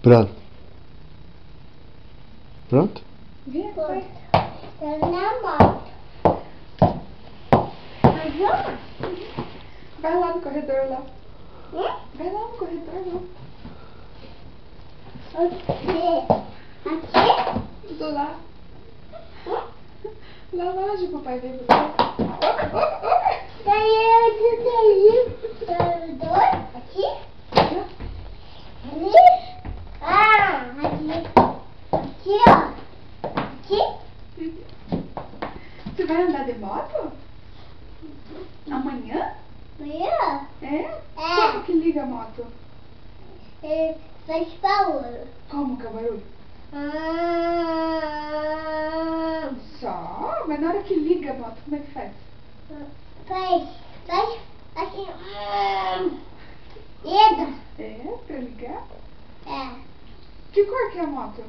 Pronto. Pronto? Vem, vai. Eu não moto. Vai lá no corredor lá. Vai lá no corredor lá. Aqui? Do lá. Lá longe o papai veio buscar. Aqui? Ali? Ah, aqui. Aqui, ó. Aqui? Você vai andar de moto? Amanhã? Amanhã? É? Como que liga a moto? Faz barulho. Como que é o barulho? Só? Mas na hora que liga a moto, como é que faz? Faz assim. Dedo. É? Pra ligar? É. Que cor que é a moto?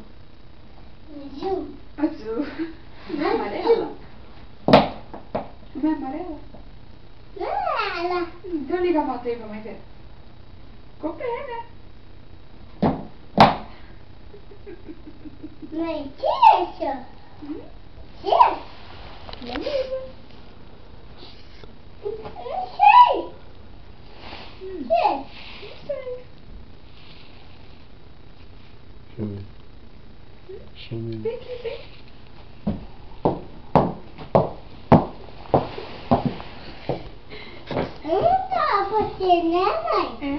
Azul. Azul. Não é amarela? Não é amarela? Ela. Então liga a moto aí pra mãe ver. Com o pé, né? Mãe, que é isso? Que é? Não liga. Não sei. Que é? Não sei. Deixa eu ver. Deixa eu ver. Vem aqui, vem. Não dá pra você, né, mãe? É?